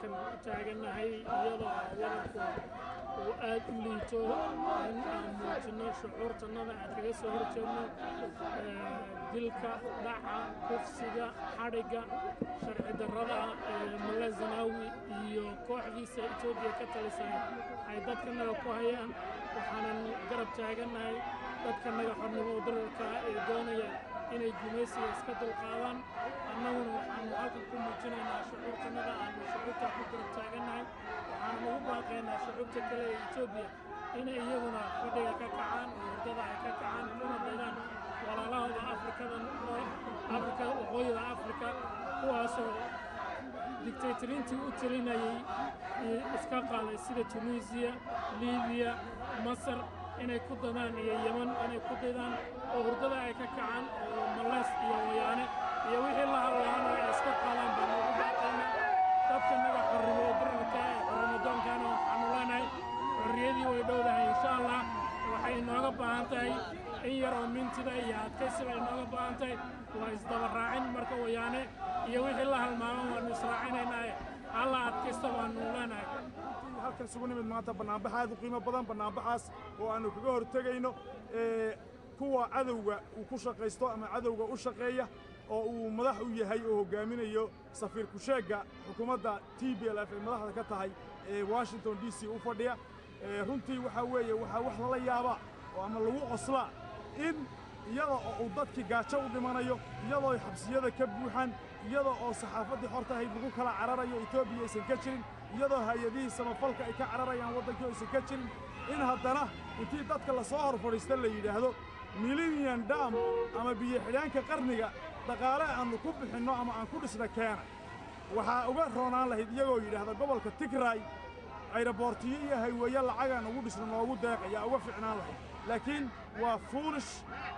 halkan taaganahay iyadoo waddanku uu aad u liito in aan muujinno shucuurtannada aan kaga soo horjeedno dilka dhaca kufsiga xadhigga sharci darrada Malla Zanaawi iyo kooxdiisa Itoobiya ka talisay ay dadkanaga ku hayaan waxaanan garab taaganahay dadkanaga xornimo dararka ee doonaya inay gumaysiga iska dulqaadaan annaguna waxaanu halkan ku muujinaynaa shucuurtannada aanu shucuurta ku garab taaganahay waxaanu ugu baaqaynaa shucuurta kale ee Itoobiya inay iyaguna fadhiga ka kacaan oo hurdada ay ka kacaan kuna daydaan walaalahooda Afrikada waqooyiga Afrika kuwaasoo dictatoriintii u talinayay iska qaaday sida Tunisia, Liibiya, Masar inay ku dadaan iyo Yemen inay ku daydaan oo hurdada ay ka kacaan oo Malays iyo Wayaane iyo wixii la hadlaana ay iska qaadaan baan ugu baaqaynaa dadkanaga xornimo dararka ee xornimadoonkana waxaanu leenahay xorriyadii way dhowdahay insha Allah waxay inooga baahan tahay in yar oo mintida iyo adkaysiga ay inooga baahan tahay waa isdaba raacin marka Wayaane iyo wixii la halmaamo waanu israacinaynaa alla adkaysto baanu leenahay halkan sugu nimid maanta banaanbax aad u qiimo badan banaanbaxaas oo aanu kaga hortagayno kuwa cadowga uu ku shaqaysto ama cadowga u shaqeeya oo uu madax u yahay oo hogaaminayo safiir ku sheega xukuumadda TPLF ee madaxda ka tahay Washington DC u fadhiya runtii waxa weeye waxa wax la yaaba oo ama lagu qoslaa in iyada oo dadkii gaajo u dhimanayo iyadoo ay xabsiyada ka buuxaan iyadoo oo saxaafadii xorta ahayd lagu kala cararayo Itoobiya aysan ka jirin iyadoo hay'adihii samafalka ay ka cararayaan waddankii aysan ka jirin in haddana intii dadka la soo hor fadhiista la yidhaahdo millennium dam ama biyo xidhaanka qarniga dhaqaale aanu ku bixinno ama aan ku dhisna keena waxaa uga roonaan lahayd iyagoo yidhaahda gobolka Tigray ayraboortiyo iyo hayweeye lacagaan ugu dhisno noogu deeqaya uga ficnaan lahayd laakiin waa foolish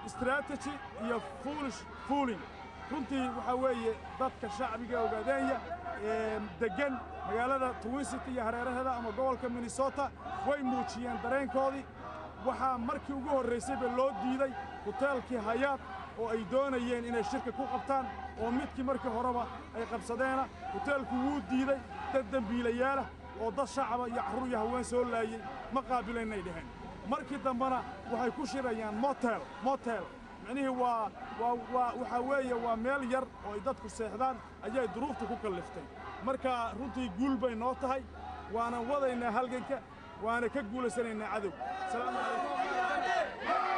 strategy iyo foolish fooling runtii waxa weeye dadka shacbiga ogaadaya degan magaalada Twin City iyo hareeraheeda ama gobolka Minnesota way muujiyeen dareenkoodii waxaa markii ugu horreysay loo diiday hoteelkii Hyatt oo ay doonayeen inay shirka ku qabtaan oo midkii markii horeba ay qabsadeena hoteelku wuu diiday dad dambiilayaal oo dad shacab iyo carruur iyo haween soo laayay ma qaabilaynay dhaheen markii dambana waxay ku shirayaan motel macnihii waxa weeye waa meel yar oo ay dadku seexdaan ayay duruufta ku kalliftay marka runtii guul bay noo tahay waana wadaynaa halganka waana ka guulaysanaynaa cadow salaamu calaykum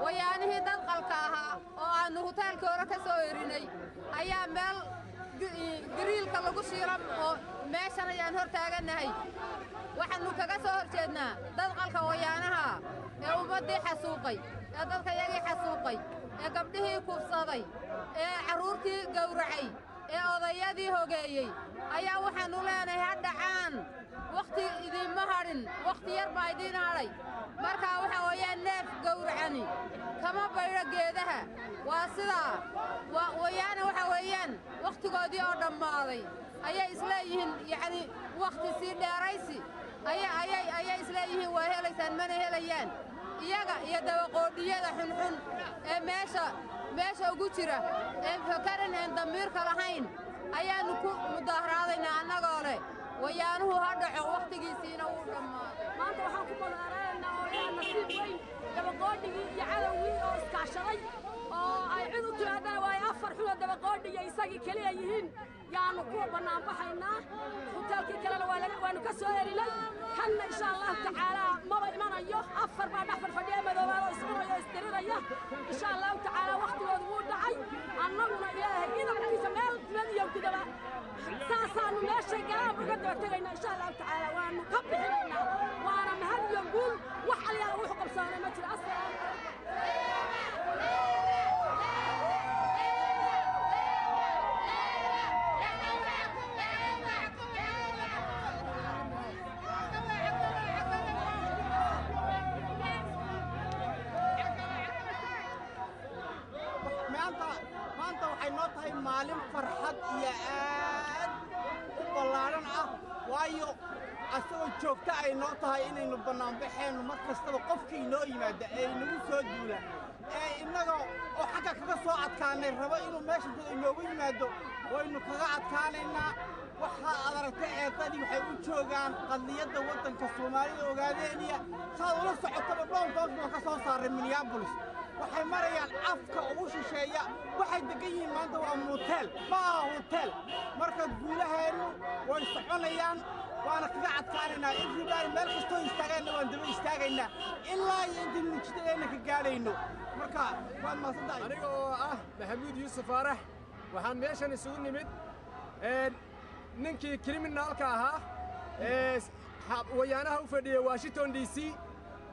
wayaanihii dad qalka ahaa oo aanu hoteelka hore ka soo erinay ayaa meel gariilka lagu shiiran oo meeshan ayaan hor taaganahay waxaanu kaga soo horjeednaa dad qalka wayaanaha ee ummaddii xasuuqay ee dadka yagii xasuuqay ee gabdhihii kufsaday ee carruurtii gowracay ee odayadii hogeeyey ayaa waxaanu leenahay ha dhacaan wakhti idinma hadhin wakhti yar baa idiin hadhay markaa waxa weeyaan neef gowracani kama baydho geedaha waa sidaa wayaana waxa weeyaan wakhtigoodii oo dhammaaday ayay isleeyihiin yacni wakhti sii dheeraysi ayay isleeyihiin waa helaysaan mana helayaan iyaga iyo dabaqoodhiyada xunxun ee meesha ugu jira ee fakaran aan damiirka lahayn ayaannu ku mudaaharaadaynaa annagoo leh wayaanuhu ha dhaco wakhtigiisiina wuu dhammaaday maanta waxaan ku mudaaharaadaynaa oo yaa nasiib weyn dabaqoodhigii iyo cadowgii oo iskaashaday oo ay cid u timaadana waa ay 4 xuloo dabaqoodhi iyo isagii keliya yihiin yaanu ku banaanbaxaynaa hoteelkii kalena waanu ka soo erinay kanna insha Allah tacaala maba imanayo 4 baa dhaxfar fadhiya madoobaad oo isbuuyo isdiriraya insha Allah tacaala waqtigoodu wuu dhacay annaguna ilaahay idinkiisa meel madiyo kidaba saasaanu meesha galaan uga daba tagaynaa insha Allah tacaala waanu ka bixinaynaa waana mahad iyo guul wax aliyaal wuxuu qabsanay ma jiro asalaam waxay noo tahay maalin farxad iyo aad u ballaaran ah waayo asagoo joogta ay noo tahay inaynu bannaanbaxeennu mar kastaba qofkii noo yimaada ee nagu soo duula ee innaga oo xagga kaga soo adkaanay rabo inuu meesha dad inoogu yimaado waynu kaga adkaanaynaa waxaa aad aragtay eedadii waxay u joogaan qadiyadda waddanka soomaalida ogaadeeniya saad ula socotaba dhowrkood baan ka soo saaray minneabolis waxay marayaan afka ugu shisheeya waxay degan yihiin maanta waa motel ma aha hotel marka guulaheennu way soconayaan waana kaga adkaanaynaa everybody meel kastoo istaageenna waan daba istaagaynaa ilaa iyo intaynu nijidadeenna ka gaadhayno marka waad mahadsantahay aniga oo ah maxamuud yuusuf faarax waxaan meeshan isugu nimid ninkii kriminaalka ahaa ee wayaanaha u fadhiyey washington d c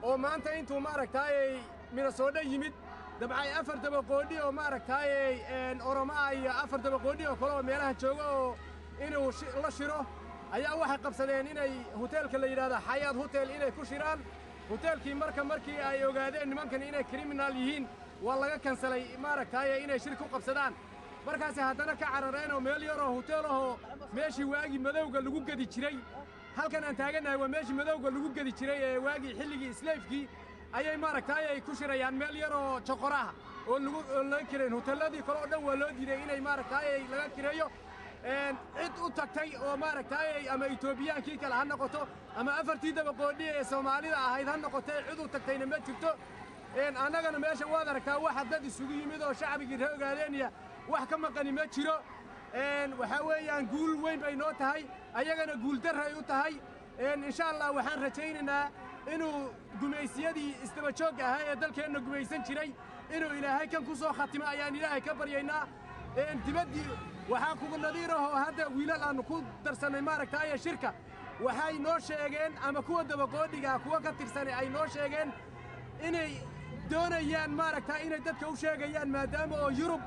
oo maanta intuu maaragtaayey minnesota yimid dabcay 4 dabaqoodhi oo maaragtaayey oromo ah iyo 4 dabaqoodhi oo kale oo meelaha jooga oo inuu la shiro ayaa waxay qabsadeen inay hoteelka la yidhaahdo xayaad hotel inay ku shiraan hoteelkii markii ay ogaadeen nimankan inay kriminaal yihiin waa laga kansalay maaragtaayey inay shir ku qabsadaan markaasi haddana ka carareen oo meel yaroo hotel ahoo meeshii waagii madowga lagu gedi jiray halkan aan taagannahay waa meeshii madowga lagu gedi jiray ee waagii xilligii isleefkii ayay maaragtaayey ku shirayaan meel yaroo joqoraha oo laga kireen hoteelladii kale oo dhan waa loo diiday inay maaragtaayey laga kireeyo cid u tagtay oo maaragtaayey ama etoobiyaankii kale ha noqoto ama 4tii dabaqoodhi ee soomaalida ahayd ha noqotee cid u tagtayna ma jirto annagana meesha waad aragtaa waxa dad isugu yimid oo shacbigii ree ogaadeeniya wax ka maqani ma jiro waxaa weeyaan guul weyn bay noo tahay ayagana guul darray u tahay insha allah waxaan rajaynaynaa inuu gumaysiyadii isdaba joogga ahaa ee dalkeenna gumaysan jiray inuu ilaahay kan ku soo khatimo ayaan ilaahay ka baryaynaa dibaddii waxaa kugu nadiir ahoo hadda wiilal aannu ku darsannay maaragtaaye shirka waxay noo sheegeen ama kuwa dabaqoodhigaa kuwa ka tirsanay ay noo sheegeen inay doonayaan maaragtaa inay dadka u sheegayaan maadaama oo yurub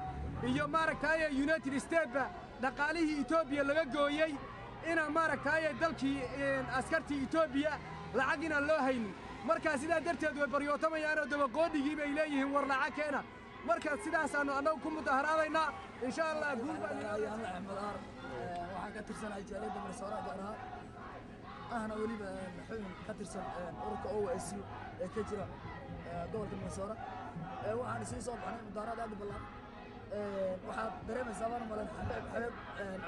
iyo maaragtaaye united statesba dhaqaalihii etoobiya laga gooyey inaan maaragtaaye dalkii askartii etoobiya lacag inaan loo haynin markaa sidaa darteed way baryootamayaan oo dabaqoodhigii bay leeyihiin war lacag keena marka sidaasaannu annagu ku mudaharaadaynaa insha allah guul baan axmed aar waxaan ka tirsanahay jaaliyadda minnesota gaar ahaan ahna weliba xubin ka tirsan ururka OSU ee ka jira gobolka minnesota waxaan isii soo baxnay mudaharaad aad u ballaaran waxaad dareemaysaa baan malan xabeeb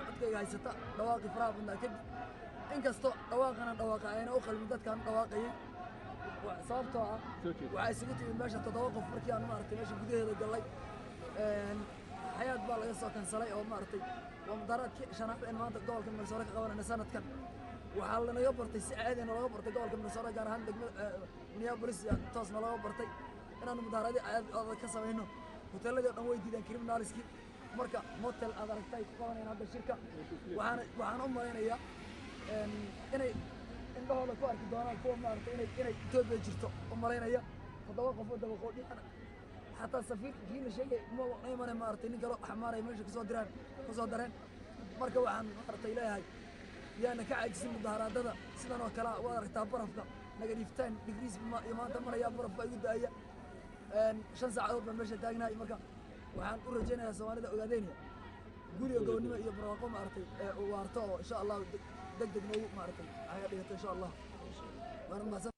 codkayga haysata dhawaaqii faraha badnaa kadib inkastoo dhawaaqana dhawaaqa ayna u qalmin dadkaan dhawaaqayay sababtoo ah waxaa isugu timid meesha 7 qof markii aan maaragtay meesha gudaheeda gallay xayaad baa laga soo kansalay oo maaragtay waa mudaharaadkii shanaad ee maanta gobolka minnesota ka qabanayna sanadkan waxaa lanaga bartay si caadi ah looga bartay gobolka minnesota gaar ahaan degmada minneapolis toosna looga bartay inaanu mudaharaadii aad ka samayno hoteelladii oo dhan way diideen criminaliskii marka motel aad aragtay ku qabanayaan hadda shirka waxaan u malaynayaa inay indhahooda ku arki doonaan kuwa maaragtay inay Ethiopia jirto u malaynaya 7 qof oo dabaqoodhi xataa safiirkii la sheegay ma imanay maaragtay nin kale xamaaray meesha kasoo dareen marka waxaan maaragtay leeyahay yaana ka caajisin mudaharaadada sidan oo kale waad aragtaa barafka -10 degrees iyo maanta maraya baraf baa igu daaya 5 saacadood baan meesha taagnahay marka waxaan u rajaynayaa Soomaalida ogaadeeniya guriga gobolnimo iyo barwaaqo maaragtay waarto oo insha Allah degdeg noogu maaragtay ayaga dhigato insha Allah waan mahadsan